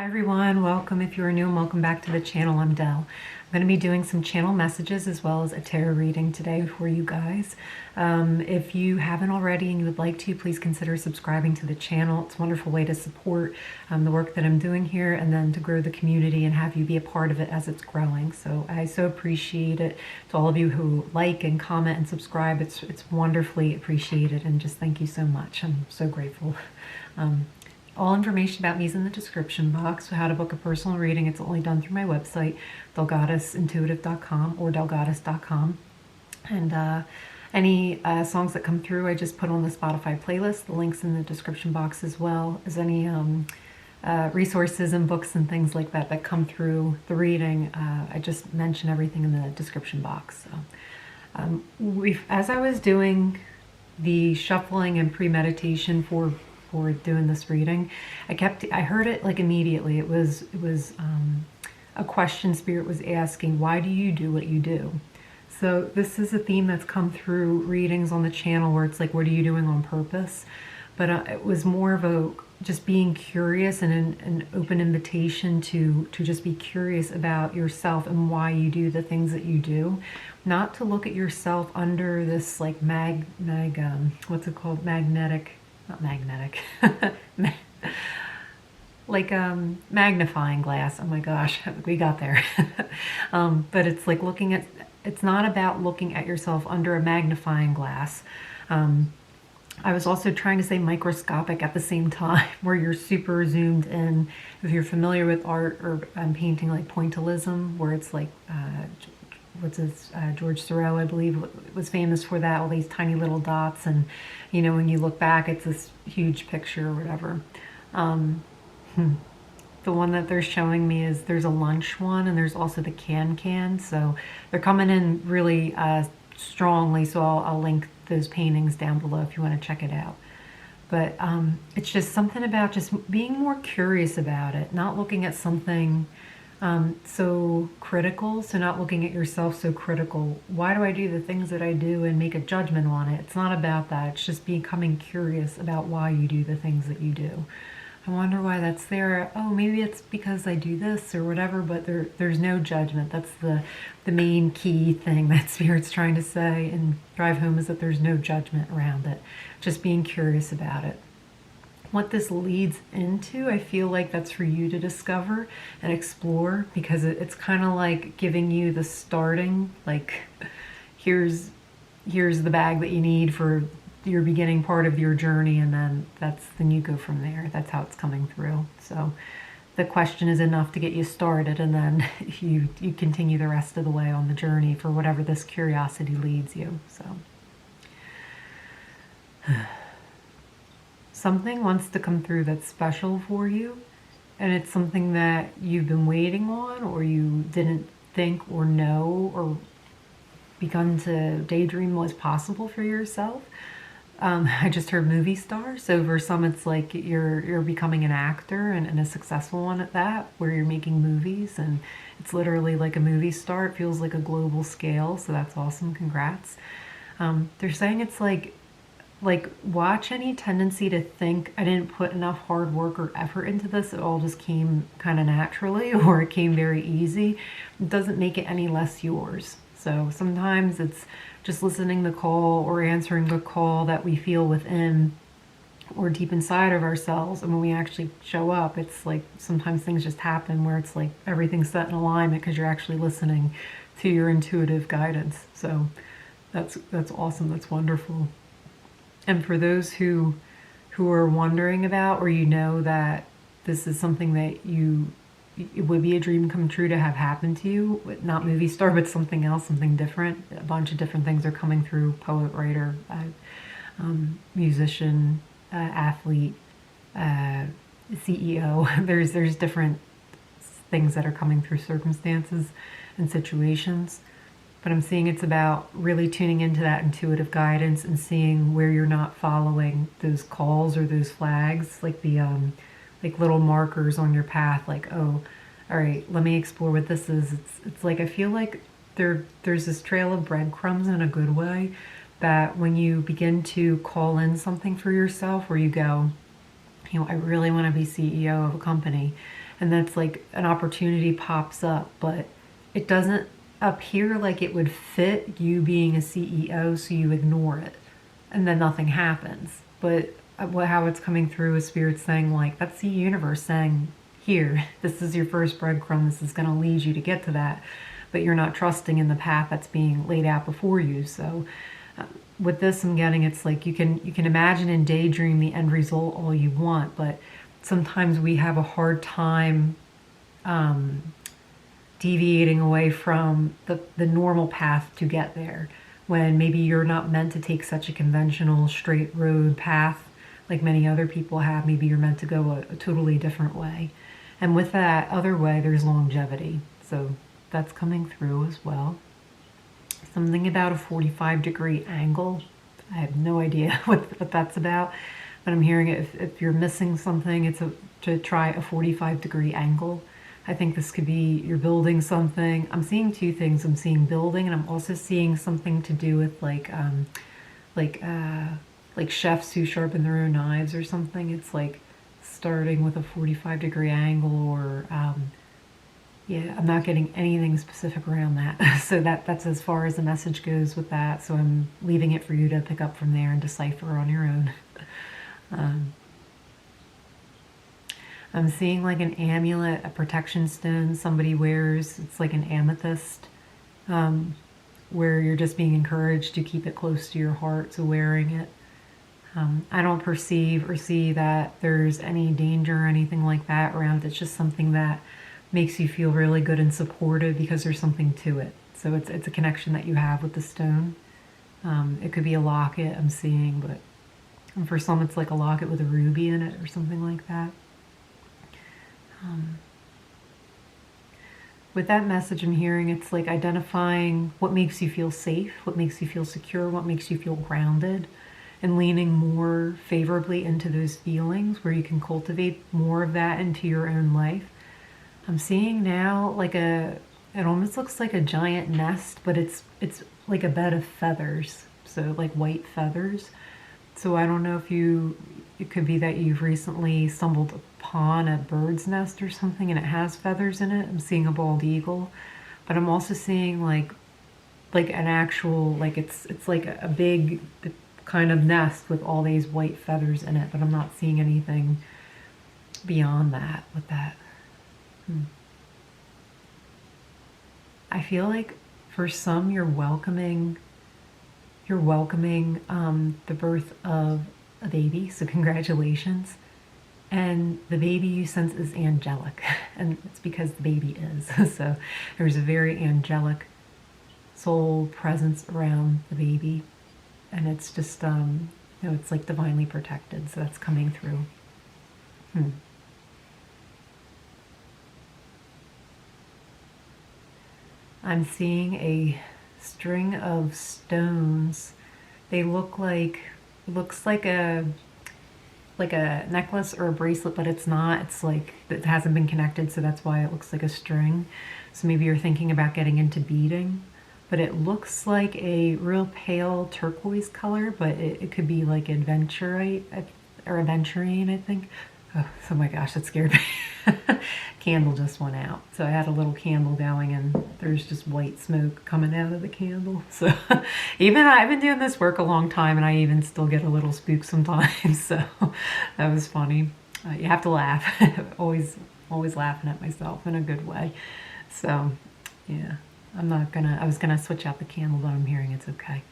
Hi everyone, welcome if you're new and welcome back to the channel. I'm Dell. I'm going to be doing some channel messages as well as a tarot reading today for you guys. If you haven't already and you would like to, please consider subscribing to the channel. It's a wonderful way to support the work that I'm doing here and then to grow the community and have you be a part of it as it's growing. So I so appreciate it. To all of you who like and comment and subscribe, it's wonderfully appreciated, and just thank you so much. I'm so grateful. All information about me is in the description box. So how to book a personal reading, it's only done through my website, dellegoddessintuitive.com or dellegoddess.com. And any songs that come through, I just put on the Spotify playlist. The link's in the description box, as well as any resources and books and things like that that come through the reading. I just mention everything in the description box. So as I was doing the shuffling and premeditation for doing this reading, I heard it like immediately. It was a question Spirit was asking, why do you do what you do? So this is a theme that's come through readings on the channel, where it's like, what are you doing on purpose? But it was more of a just being curious and an open invitation to just be curious about yourself and why you do the things that you do. Not to look at yourself under this like what's it called? Not magnetic, like magnifying glass. Oh my gosh, we got there. But it's like it's not about looking at yourself under a magnifying glass. I was also trying to say microscopic at the same time, where you're super zoomed in. If you're familiar with art or painting, like pointillism, where it's like George Seurat, I believe, was famous for that, all these tiny little dots, and you know, when you look back, it's this huge picture or whatever. The one that they're showing me is, there's a lunch one, and there's also the can, so they're coming in really strongly, so I'll link those paintings down below if you want to check it out. But it's just something about just being more curious about it, not looking at something so critical, so not looking at yourself so critical. Why do I do the things that I do and make a judgment on it? It's not about that. It's just becoming curious about why you do the things that you do. I wonder why that's there. Oh, maybe it's because I do this or whatever, but there's no judgment. That's the main key thing that Spirit's trying to say and drive home, is that there's no judgment around it. Just being curious about it. What this leads into, I feel like that's for you to discover and explore, because it's kind of like giving you the starting, like here's the bag that you need for your beginning part of your journey, and then you go from there. That's how it's coming through. So the question is enough to get you started, and then you continue the rest of the way on the journey for whatever this curiosity leads you. So something wants to come through that's special for you, and it's something that you've been waiting on, or you didn't think or know or begun to daydream was possible for yourself. I just heard movie star, so for some it's like you're becoming an actor, and a successful one at that, where you're making movies, and it's literally like a movie star. It feels like a global scale, so that's awesome. Congrats. They're saying it's like watch any tendency to think, I didn't put enough hard work or effort into this, it all just came kind of naturally, or it came very easy. It doesn't make it any less yours. So sometimes it's just listening the call or answering the call that we feel within or deep inside of ourselves. And when we actually show up, it's like sometimes things just happen where it's like everything's set in alignment because you're actually listening to your intuitive guidance. So that's awesome. That's wonderful. And for those who are wondering about, or you know that this is something that it would be a dream come true to have happen to you, not movie star, but something else, something different. A bunch of different things are coming through: poet, writer, musician, athlete, CEO. There's different things that are coming through, circumstances and situations. But I'm seeing it's about really tuning into that intuitive guidance and seeing where you're not following those calls or those flags, like the like little markers on your path, like, oh, all right, let me explore what this is. It's like, I feel like there's this trail of breadcrumbs in a good way, that when you begin to call in something for yourself, where you go, you know, I really want to be CEO of a company, and that's like an opportunity pops up, but it doesn't appear like it would fit you being a CEO, so you ignore it and then nothing happens. But how it's coming through is Spirit saying, like, that's the universe saying, here, this is your first breadcrumb, this is going to lead you to get to that, but you're not trusting in the path that's being laid out before you. So with this, I'm getting, it's like you can imagine and daydream the end result all you want, but sometimes we have a hard time deviating away from the normal path to get there, when maybe you're not meant to take such a conventional straight road path like many other people have. Maybe you're meant to go a totally different way, and with that other way there's longevity. So that's coming through as well. Something about a 45-degree angle. I have no idea what that's about, but I'm hearing it. If you're missing something, it's to try a 45-degree angle. I think this could be you're building something. I'm seeing two things. I'm seeing building, and I'm also seeing something to do with like chefs who sharpen their own knives or something. It's like starting with a 45-degree angle, or yeah, I'm not getting anything specific around that. So that's as far as the message goes with that. So I'm leaving it for you to pick up from there and decipher on your own. I'm seeing like an amulet, a protection stone somebody wears. It's like an amethyst, where you're just being encouraged to keep it close to your heart, so wearing it. I don't perceive or see that there's any danger or anything like that around. It's just something that makes you feel really good and supported because there's something to it. So it's a connection that you have with the stone. It could be a locket I'm seeing, but for some it's like a locket with a ruby in it or something like that. With that message I'm hearing, it's like identifying what makes you feel safe, what makes you feel secure, what makes you feel grounded, and leaning more favorably into those feelings where you can cultivate more of that into your own life. I'm seeing now like it almost looks like a giant nest, but it's like a bed of feathers, so like white feathers. So I don't know if it could be that you've recently stumbled upon a bird's nest or something and it has feathers in it. I'm seeing a bald eagle, but I'm also seeing like an actual, like it's like a big kind of nest with all these white feathers in it, but I'm not seeing anything beyond that with that. I feel like for some you're welcoming the birth of a baby, so congratulations. And the baby you sense is angelic, and it's because the baby is. So there's a very angelic soul presence around the baby, and it's just it's like divinely protected. So that's coming through. I'm seeing a string of stones. They looks like a necklace or a bracelet, but it's not. It's like it hasn't been connected, so that's why it looks like a string. So maybe you're thinking about getting into beading, but it looks like a real pale turquoise color, but it could be like adventurite or aventurine, I think. Oh my gosh, that scared me. Candle just went out. So I had a little candle going and there's just white smoke coming out of the candle. So even I've been doing this work a long time and I even still get a little spooked sometimes. So that was funny. You have to laugh. always laughing at myself in a good way. So yeah, I was gonna switch out the candle, but I'm hearing it's okay.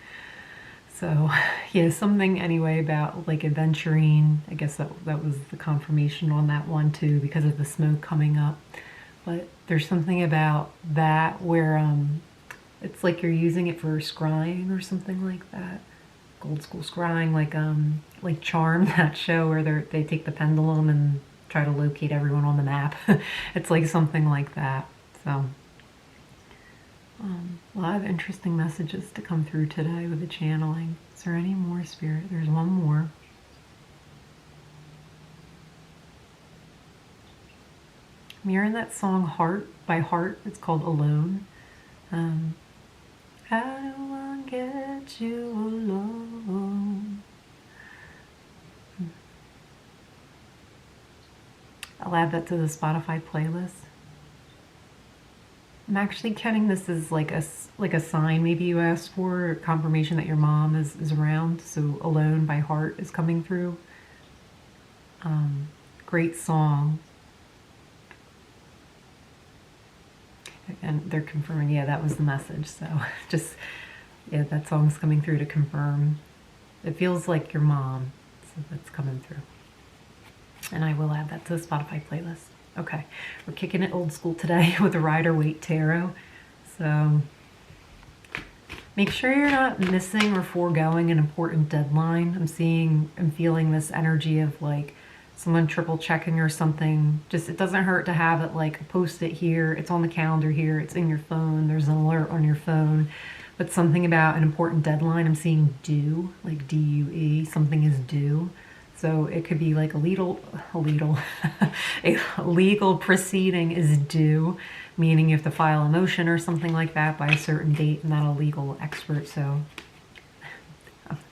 So yeah, something anyway about like aventurine. I guess that was the confirmation on that one too, because of the smoke coming up. But there's something about that where it's like you're using it for scrying or something like that. Old school scrying, like Charm, that show where they take the pendulum and try to locate everyone on the map. It's like something like that. So a lot of interesting messages to come through today with the channeling. Is there any more, Spirit? There's one more. I'm hearing that song Heart by Heart. It's called Alone. I won't get you alone. I'll add that to the Spotify playlist. I'm actually counting this as like a sign maybe you asked for, confirmation that your mom is around. So Alone by Heart is coming through. Great song. And they're confirming, yeah, that was the message. So just, yeah, that song's coming through to confirm. It feels like your mom, so that's coming through. And I will add that to the Spotify playlist. Okay, we're kicking it old school today with the Rider-Waite Tarot. So make sure you're not missing or foregoing an important deadline. I'm feeling this energy of like someone triple checking or something. Just, it doesn't hurt to have it like post it here, it's on the calendar here, it's in your phone, there's an alert on your phone. But something about an important deadline, I'm seeing due, like D-U-E, something is due. So it could be like a legal proceeding is due, meaning you have to file a motion or something like that by a certain date. I'm not a legal expert, so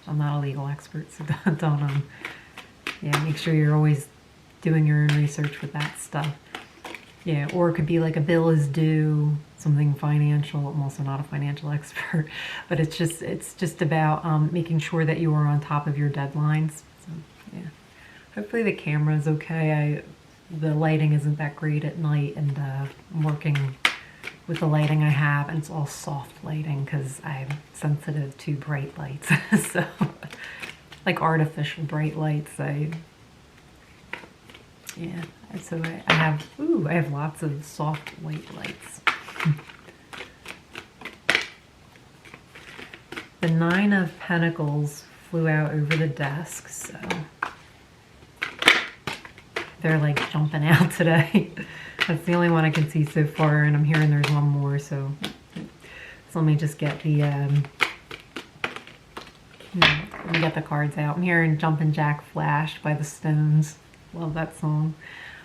I'm not a legal expert, so don't yeah, make sure you're always doing your own research with that stuff. Yeah, or it could be like a bill is due, something financial. I'm also not a financial expert, but it's just about making sure that you are on top of your deadlines. So, yeah, hopefully the camera is okay. The lighting isn't that great at night, and I'm working with the lighting I have, and it's all soft lighting because I'm sensitive to bright lights. So like artificial bright lights, yeah, so I have lots of soft white lights. The Nine of Pentacles flew out over the desk, so they're like jumping out today. That's the only one I can see so far, and I'm hearing there's one more, so let me just get the let me get the cards out. I'm hearing Jumpin' Jack Flash by the Stones. Love that song.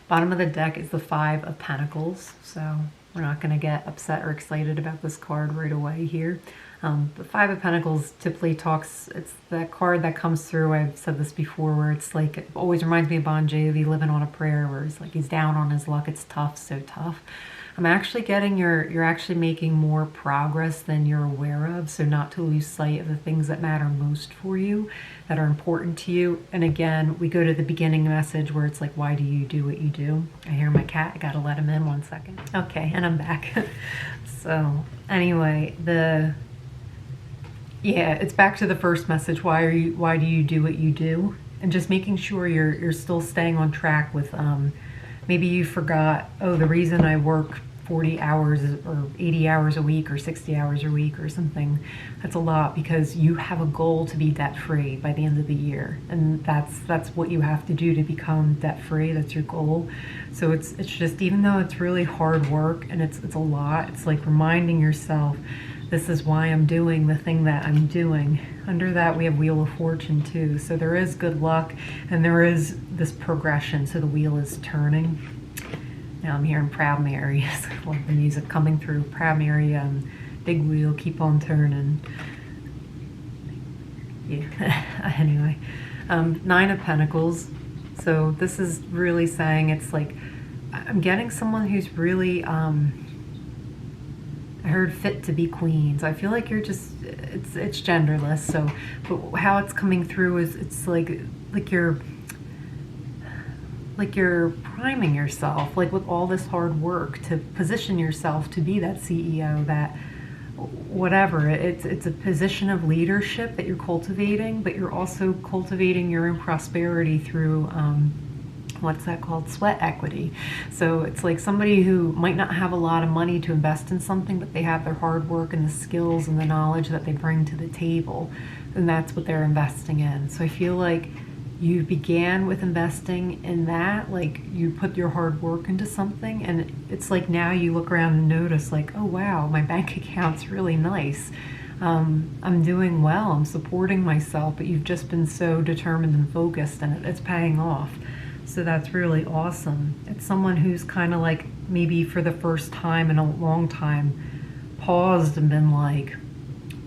Bottom of the deck is the Five of Pentacles, so we're not going to get upset or excited about this card right away here. The Five of Pentacles typically talks, it's that card that comes through, I've said this before, where it's like, it always reminds me of Bon Jovi, Living on a Prayer, where it's like he's down on his luck, it's tough, so tough. I'm actually getting you're actually making more progress than you're aware of, so not to lose sight of the things that matter most for you, that are important to you. And again, we go to the beginning message where it's like, why do you do what you do? I hear my cat, I gotta let him in 1 second. Okay, and I'm back. So anyway, yeah, it's back to the first message. Why do you do what you do? And just making sure you're still staying on track with maybe you forgot, oh, the reason I work 40 hours or 80 hours a week or 60 hours a week or something, that's a lot, because you have a goal to be debt free by the end of the year, and that's what you have to do to become debt free. That's your goal. So it's just, even though it's really hard work and it's a lot, it's like reminding yourself, this is why I'm doing the thing that I'm doing. Under that, we have Wheel of Fortune too. So there is good luck, and there is this progression. So the wheel is turning. Now I'm hearing Proud Mary. I love the music coming through. Proud Mary, big wheel, keep on turning. Yeah, anyway. Nine of Pentacles. So this is really saying, it's like, I'm getting someone who's really, I heard fit to be queen. So I feel like you're just, it's genderless. So, but how it's coming through is, it's like you're priming yourself, like with all this hard work to position yourself to be that CEO, that whatever. It's a position of leadership that you're cultivating, but you're also cultivating your own prosperity through, what's that called? Sweat equity. So it's like somebody who might not have a lot of money to invest in something, but they have their hard work and the skills and the knowledge that they bring to the table, and that's what they're investing in. So I feel like you began with investing in that, like you put your hard work into something, and it's like now you look around and notice like, oh wow, my bank account's really nice. I'm doing well, I'm supporting myself, but you've just been so determined and focused, and it's paying off. So that's really awesome. It's someone who's kind of like, maybe for the first time in a long time, paused and been like,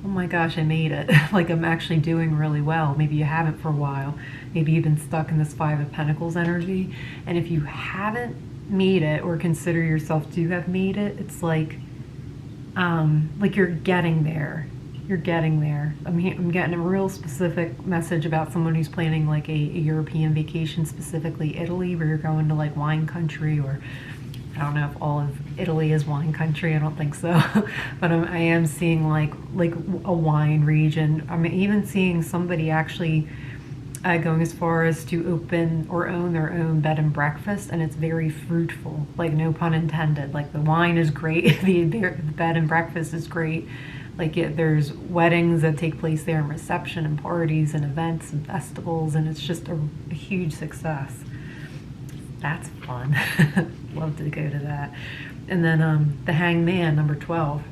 oh my gosh, I made it. Like I'm actually doing really well. Maybe you haven't for a while. Maybe you've been stuck in this Five of Pentacles energy. And if you haven't made it or consider yourself to have made it, it's like you're getting there. You're getting there. I'm getting a real specific message about someone who's planning like a European vacation, specifically Italy, where you're going to like wine country, or I don't know if all of Italy is wine country. I don't think so. But I am seeing like a wine region. I'm even seeing somebody actually going as far as to open or own their own bed and breakfast, and it's very fruitful, like no pun intended. Like the wine is great, the bed and breakfast is great. Like there's weddings that take place there, and reception and parties and events and festivals, and it's just a huge success. That's fun. Love to go to that. And then the Hangman, number 12.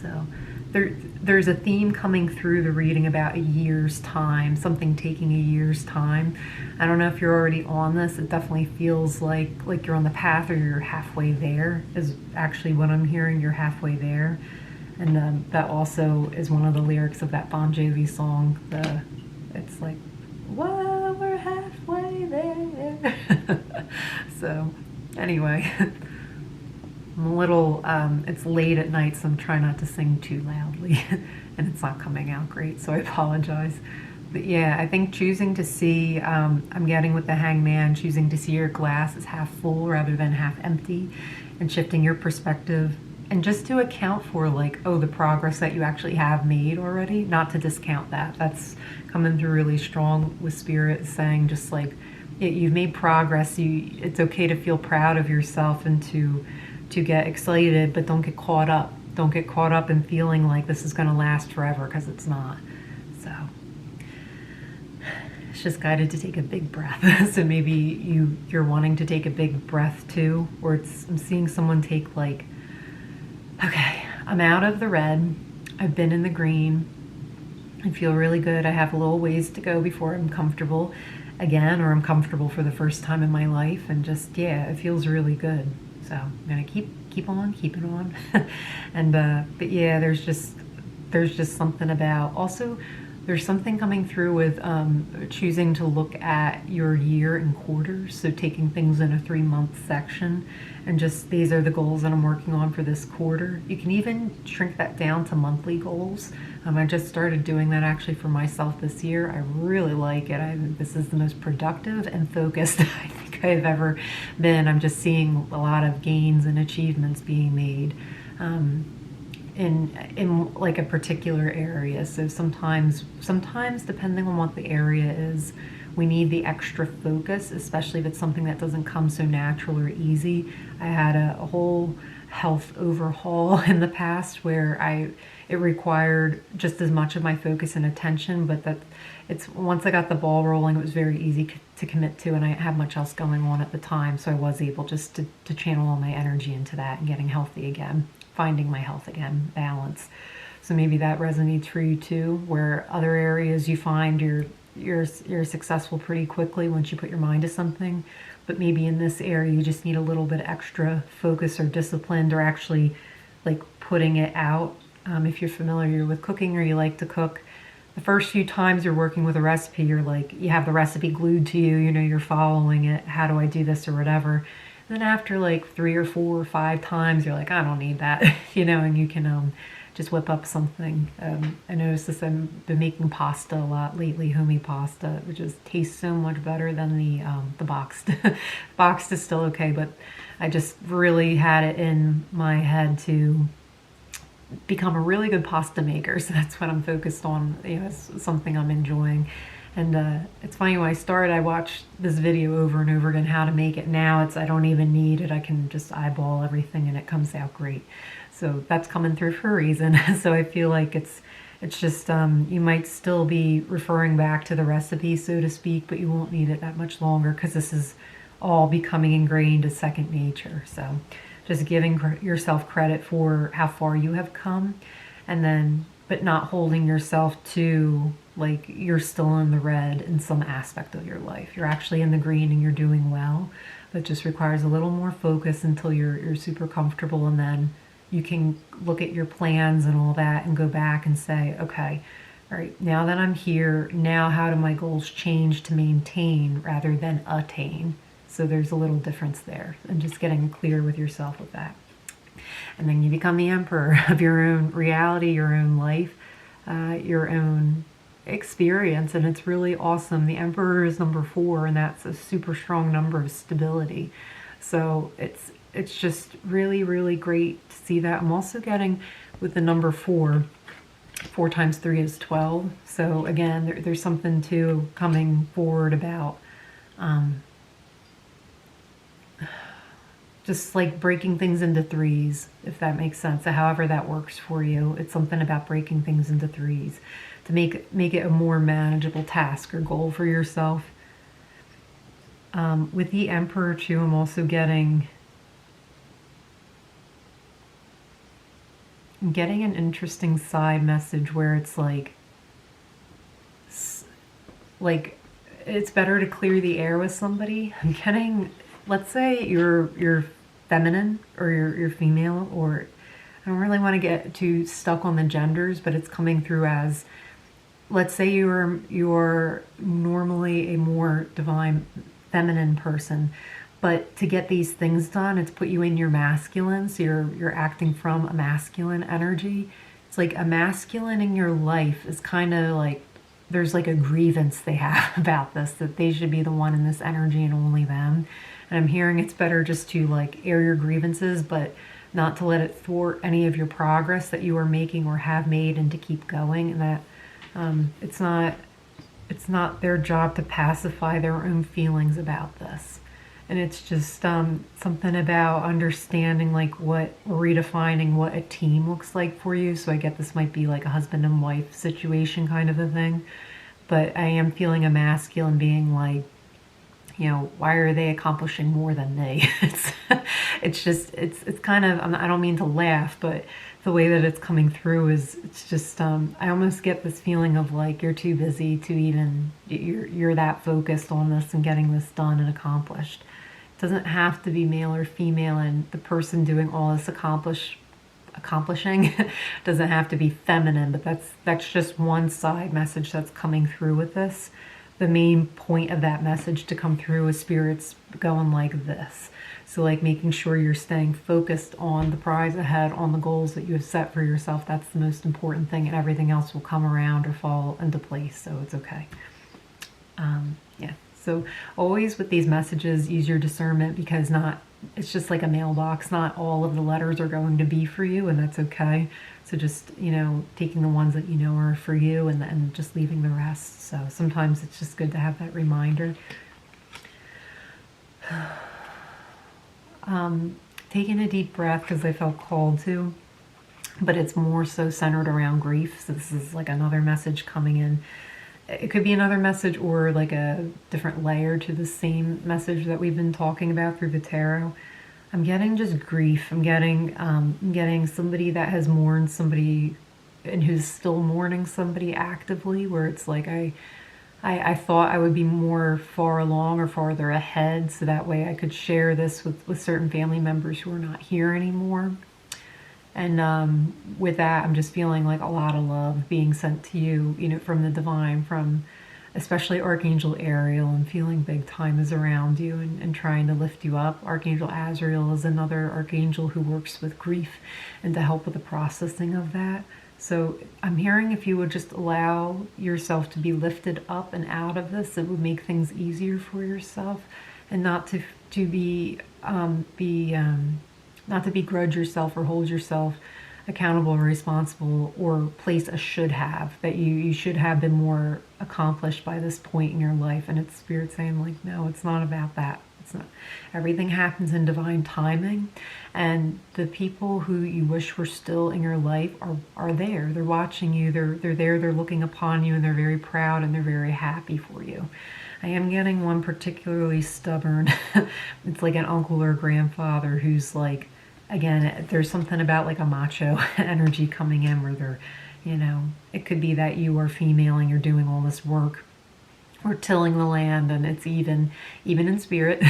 So there's a theme coming through the reading about a year's time, something taking a year's time. I don't know if you're already on this. It definitely feels like you're on the path, or you're halfway there is actually what I'm hearing. You're halfway there. And that also is one of the lyrics of that Bon Jovi song. It's like, whoa, we're halfway there. So anyway, I'm a little, it's late at night, so I'm trying not to sing too loudly. And it's not coming out great, so I apologize. But yeah, I think choosing to see, I'm getting with the Hangman, choosing to see your glass as half full rather than half empty, and shifting your perspective. And just to account for like, oh, the progress that you actually have made already, not to discount that. That's coming through really strong with Spirit, saying just like, you've made progress. It's okay to feel proud of yourself and to get excited, but don't get caught up. Don't get caught up in feeling like this is going to last forever, because it's not. So it's just guided to take a big breath. So maybe you're wanting to take a big breath too, or I'm seeing someone take like, okay, I'm out of the red, I've been in the green, I feel really good, I have a little ways to go before I'm comfortable again, or I'm comfortable for the first time in my life, and just, yeah, it feels really good. So I'm gonna keep on keeping on. And but yeah, there's just something about, also there's something coming through with choosing to look at your year in quarters, so taking things in a 3-month section, and just, these are the goals that I'm working on for this quarter. You can even shrink that down to monthly goals. I just started doing that actually for myself this year. I really like it. This is the most productive and focused I think I've ever been. I'm just seeing a lot of gains and achievements being made. In like a particular area. So sometimes depending on what the area is, we need the extra focus, especially if it's something that doesn't come so natural or easy. I had a whole health overhaul in the past where it required just as much of my focus and attention, but once I got the ball rolling, it was very easy to commit to, and I didn't have much else going on at the time, so I was able just to channel all my energy into that and getting healthy again. Finding my health again, balance. So maybe that resonates for you too, where other areas you find you're successful pretty quickly once you put your mind to something, but maybe in this area you just need a little bit extra focus or discipline, or actually like putting it out. If you're familiar with cooking or you like to cook, the first few times you're working with a recipe, you're like, you have the recipe glued to you, you're following it, how do I do this or whatever. Then after like 3 or 4 or 5 times, you're like, I don't need that, and you can just whip up something. I noticed this, I've been making pasta a lot lately, homemade pasta, which just tastes so much better than the boxed. Boxed is still okay, but I just really had it in my head to become a really good pasta maker. So that's what I'm focused on. It's something I'm enjoying. And it's funny, when I started, I watched this video over and over again, how to make it. Now I don't even need it. I can just eyeball everything and it comes out great. So that's coming through for a reason. So I feel like it's just, you might still be referring back to the recipe, so to speak, but you won't need it that much longer, because this is all becoming ingrained as second nature. So just giving yourself credit for how far you have come, and then, but not holding yourself to like you're still in the red in some aspect of your life. You're actually in the green and you're doing well, but just requires a little more focus until you're super comfortable, and then you can look at your plans and all that and go back and say, okay, all right, now that I'm here, now how do my goals change to maintain rather than attain? So there's a little difference there, and just getting clear with yourself with that. And then you become the emperor of your own reality, your own life, your own experience, and it's really awesome. The emperor is number 4, and that's a super strong number of stability. So it's just really, really great to see that. I'm also getting with the number 4 times 3 is 12. So again, there's something too coming forward about just like breaking things into 3s, if that makes sense. So however that works for you, it's something about breaking things into 3s to make it a more manageable task or goal for yourself. With the Emperor too, I'm also getting an interesting side message where it's like it's better to clear the air with somebody. I'm getting, let's say you're feminine or you're female, or I don't really want to get too stuck on the genders, but it's coming through as, let's say you're normally a more divine feminine person, but to get these things done, it's put you in your masculine, so you're acting from a masculine energy. It's like a masculine in your life is kind of like, there's like a grievance they have about this, that they should be the one in this energy and only them. And I'm hearing it's better just to like air your grievances, but not to let it thwart any of your progress that you are making or have made, and to keep going. And that it's not their job to pacify their own feelings about this. And it's just something about understanding like what, redefining what a team looks like for you. So I get this might be like a husband and wife situation kind of a thing. But I am feeling a masculine being like, you know, why are they accomplishing more than me? It's just, it's kind of, I don't mean to laugh, but the way that it's coming through is, it's just, I almost get this feeling of like, you're too busy to even, you're that focused on this and getting this done and accomplished. It doesn't have to be male or female, and the person doing all this accomplishing doesn't have to be feminine, but that's just one side message that's coming through with this. The main point of that message to come through is spirits going like this. So like making sure you're staying focused on the prize ahead, on the goals that you have set for yourself. That's the most important thing, and everything else will come around or fall into place, so it's okay. Yeah, so always with these messages, use your discernment, because it's just like a mailbox. Not all of the letters are going to be for you, and that's okay. So just, you know, taking the ones that you know are for you, and just leaving the rest. So sometimes it's just good to have that reminder. Taking a deep breath, because I felt called to, but it's more so centered around grief. So this is like another message coming in. It could be another message or like a different layer to the same message that we've been talking about through the tarot. I'm getting just grief. I'm getting somebody that has mourned somebody and who's still mourning somebody actively, where it's like I thought I would be more far along or farther ahead, so that way I could share this with certain family members who are not here anymore. And with that, I'm just feeling like a lot of love being sent to you, you know, from the divine, from especially Archangel Ariel, and feeling big time is around you and trying to lift you up. Archangel Azrael is another archangel who works with grief and to help with the processing of that. So I'm hearing if you would just allow yourself to be lifted up and out of this, it would make things easier for yourself, and not to begrudge yourself or hold yourself accountable or responsible, or place a should have, that you should have been more accomplished by this point in your life. And it's Spirit saying like, no, it's not about that. It's not. Everything happens in divine timing, and the people who you wish were still in your life are there. They're watching you. They're there. They're looking upon you, and they're very proud and they're very happy for you. I am getting one particularly stubborn. It's like an uncle or grandfather who's like, again, there's something about like a macho energy coming in, where they're, you know, it could be that you are female and you're doing all this work we're tilling the land, and it's even in spirit.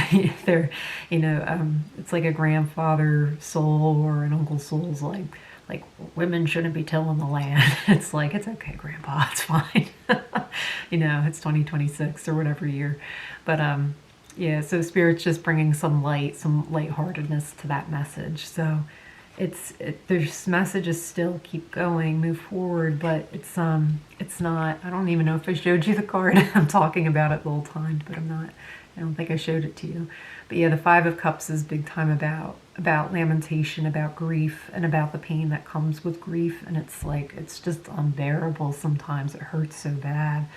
They're, it's like a grandfather soul or an uncle soul's like women shouldn't be tilling the land. It's like, it's okay, Grandpa, it's fine. It's 2026 or whatever year. But yeah, so Spirit's just bringing some light, some lightheartedness to that message. So there's messages still keep going, move forward, but it's not, I don't even know if I showed you the card. I'm talking about it the whole time, but I don't think I showed it to you. But yeah, the Five of Cups is big time about lamentation, about grief, and about the pain that comes with grief. And it's like, it's just unbearable sometimes. It hurts so bad.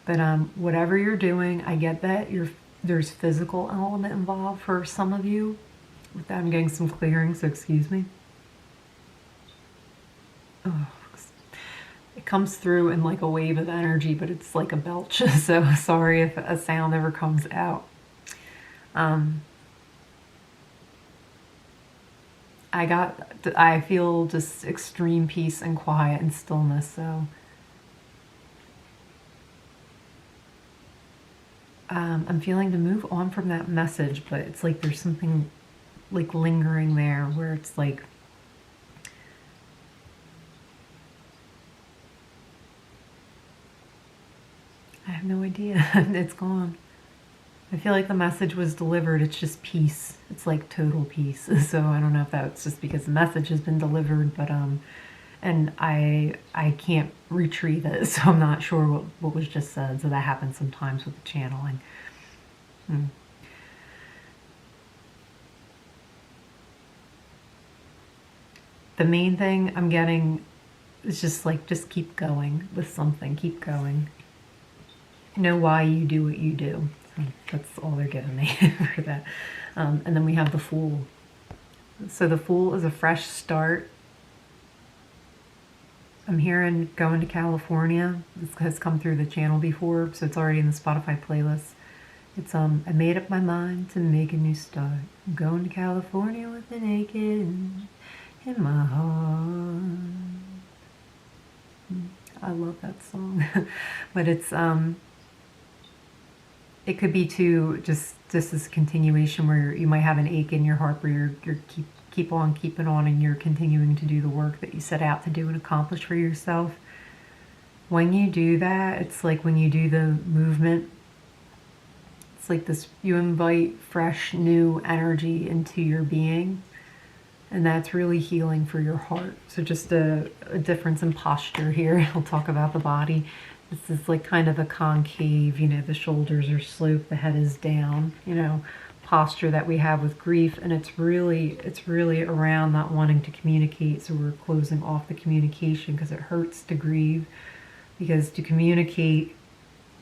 But whatever you're doing, I get that there's physical element involved for some of you. With that, I'm getting some clearing, so excuse me. Oh, it comes through in like a wave of energy, but it's like a belch. So sorry if a sound ever comes out. I feel just extreme peace and quiet and stillness. So I'm feeling to move on from that message, but it's like there's something like lingering there where it's like, I have no idea. It's gone. I feel like the message was delivered. It's just peace. It's like total peace. So I don't know if that's just because the message has been delivered, but and I can't retrieve it, so I'm not sure what was just said. So that happens sometimes with the channeling. The main thing I'm getting is just like, just keep going with something. Keep going. Know why you do what you do. So that's all they're giving me for that. And then we have the Fool. So the Fool is a fresh start. I'm hearing going to California. This has come through the channel before, so it's already in the Spotify playlist. It's I made up my mind to make a new start. I'm going to California with an aching in my heart. I love that song. But it's it could be too just this continuation where you might have an ache in your heart where you're keep on keeping on, and you're continuing to do the work that you set out to do and accomplish for yourself. When you do that, it's like when you do the movement, it's like this, you invite fresh new energy into your being, and that's really healing for your heart. So just a difference in posture here. I'll talk about the body. This is like kind of a concave, the shoulders are sloped, the head is down, posture that we have with grief. And it's really around not wanting to communicate. So we're closing off the communication because it hurts to grieve, because to communicate,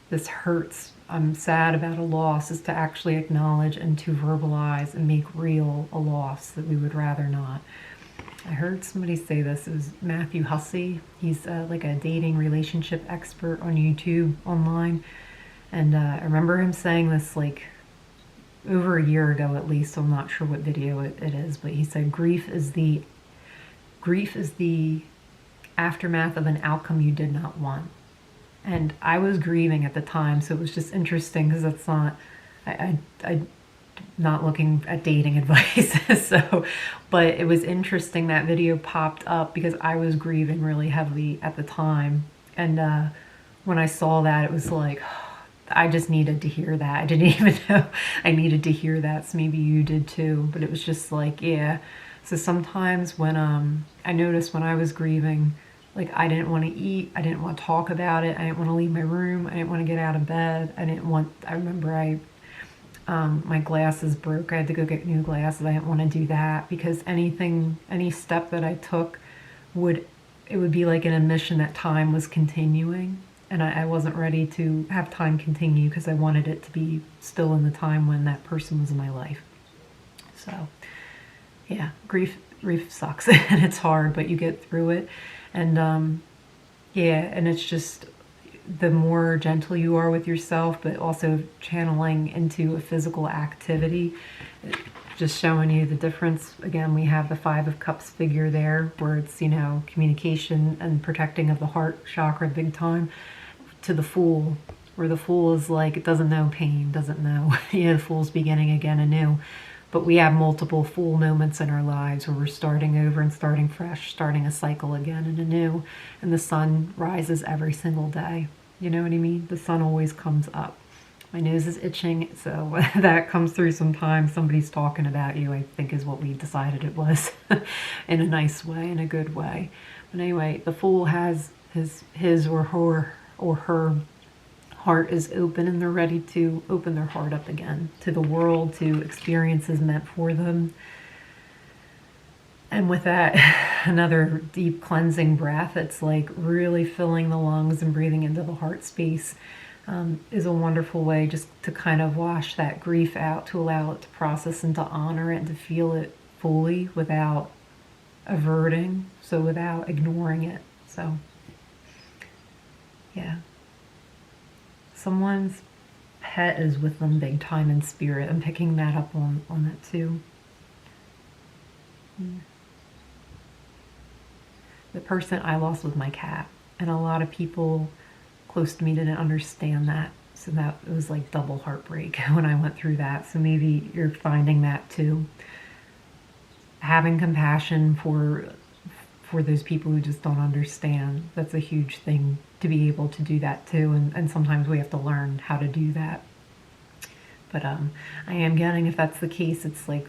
this hurts. I'm sad about a loss, is to actually acknowledge and to verbalize and make real a loss that we would rather not. I heard somebody say this. It was Matthew Hussey. He's like a dating relationship expert on YouTube online. And I remember him saying this like over a year ago at least, so I'm not sure what video it is, but he said grief is the aftermath of an outcome you did not want. And I was grieving at the time, so it was just interesting because that's not, I not looking at dating advice. So, but it was interesting that video popped up because I was grieving really heavily at the time. And when I saw that, it was like, I just needed to hear that. I didn't even know I needed to hear that. So maybe you did too, but it was just like, yeah. So sometimes when I noticed when I was grieving, like I didn't want to eat, I didn't want to talk about it, I didn't want to leave my room, I didn't want to get out of bed, I remember my glasses broke, I had to go get new glasses, I didn't want to do that because any step that I took it would be like an admission that time was continuing, and I wasn't ready to have time continue because I wanted it to be still in the time when that person was in my life. So yeah, grief sucks and it's hard, but you get through it. And yeah, and it's just the more gentle you are with yourself, but also channeling into a physical activity, just showing you the difference. Again, we have the Five of Cups figure there where it's, communication and protecting of the heart chakra big time, to the Fool, where the Fool is like, it doesn't know pain, doesn't know, the Fool's beginning again anew. But we have multiple Fool moments in our lives where we're starting over and starting fresh, starting a cycle again and anew. And the sun rises every single day. You know what I mean? The sun always comes up. My nose is itching, so that comes through sometimes. Somebody's talking about you, I think is what we decided it was, in a nice way, in a good way. But anyway, the Fool has his or her heart is open, and they're ready to open their heart up again to the world, to experiences meant for them. And with that, another deep cleansing breath. It's like really filling the lungs and breathing into the heart space is a wonderful way just to kind of wash that grief out, to allow it to process and to honor it and to feel it fully without averting, so without ignoring it. So, yeah. Someone's pet is with them big time in spirit. I'm picking that up on that too. The person I lost was my cat, and a lot of people close to me didn't understand that, so that it was like double heartbreak when I went through that. So maybe you're finding that too. Having compassion for those people who just don't understand, that's a huge thing to be able to do that too, and sometimes we have to learn how to do that. But I am getting, if that's the case, it's like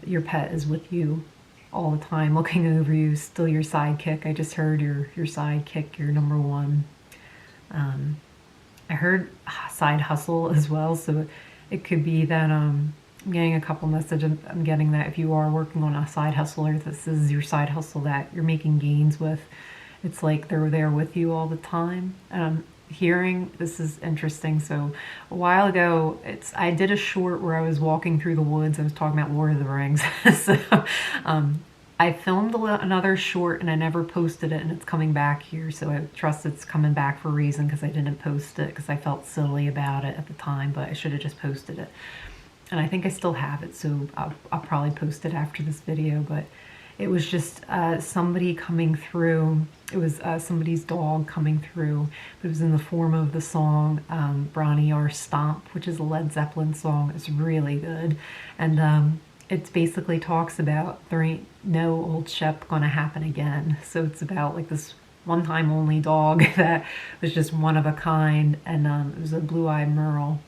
your pet is with you all the time, looking over you, still your sidekick. I just heard your sidekick, your number one. I heard side hustle as well, so it could be that I'm getting a couple messages. I'm getting that if you are working on a side hustle, or this is your side hustle that you're making gains with, it's like they're there with you all the time. And I'm hearing, this is interesting. So a while ago, I did a short where I was walking through the woods. I was talking about Lord of the Rings. So I filmed another short and I never posted it, and it's coming back here. So I trust it's coming back for a reason, because I didn't post it because I felt silly about it at the time, but I should have just posted it. And I think I still have it, so I'll probably post it after this video. But it was just somebody coming through. It was somebody's dog coming through. It was in the form of the song Bronny Our Stomp, which is a Led Zeppelin song. It's really good. And it basically talks about there ain't no old Shep gonna happen again. So it's about like this one-time only dog that was just one of a kind. And it was a blue-eyed Merle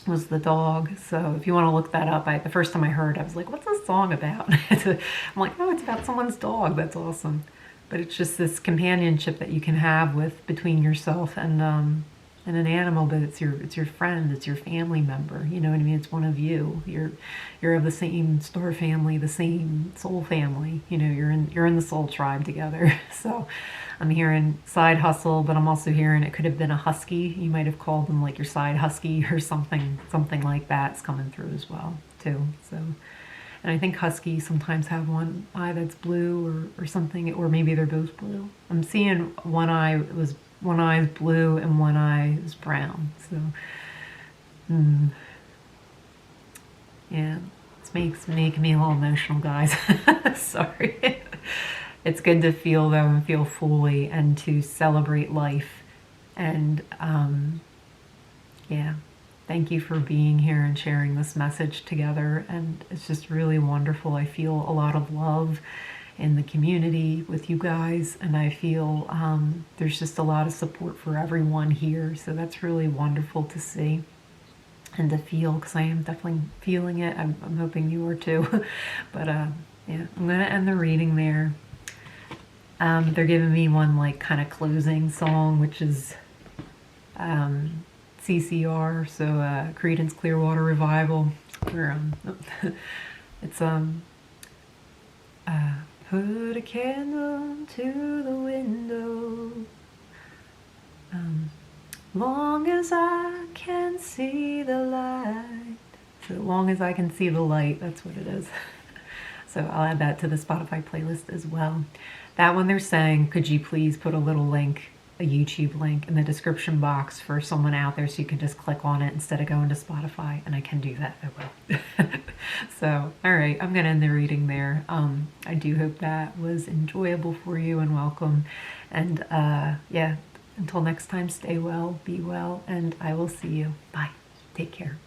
was the dog. So if you want to look that up, the first time I heard it, I was like, what's this song about? I'm like, oh, it's about someone's dog. That's awesome. But it's just this companionship that you can have between yourself and an animal, but it's your friend, it's your family member. You know what I mean? It's one of you. You're of the same star family, the same soul family. You know, you're in the soul tribe together. So I'm hearing side hustle, but I'm also hearing it could have been a husky. You might have called them like your side husky or something like that's coming through as well too. So, and I think huskies sometimes have one eye that's blue or something, or maybe they're both blue. I'm seeing one eye is blue and one eye is brown. So, yeah, it's making me a little emotional, guys. Sorry. It's good to feel them and feel fully and to celebrate life. And yeah, thank you for being here and sharing this message together. And it's just really wonderful. I feel a lot of love in the community with you guys, and I feel there's just a lot of support for everyone here. So that's really wonderful to see and to feel, because I am definitely feeling it. I'm hoping you are too. But yeah, I'm going to end the reading there. They're giving me one like kind of closing song, which is CCR, so Creedence Clearwater Revival, where it's put a candle to the window, long as I can see the light. So long as I can see the light, that's what it is. So I'll add that to the Spotify playlist as well. That one they're saying, could you please put a little link, a YouTube link in the description box for someone out there so you can just click on it instead of going to Spotify, and I can do that, I will. So, all right, I'm going to end the reading there. I do hope that was enjoyable for you and welcome. And yeah, Until next time, stay well, be well, and I will see you. Bye. Take care.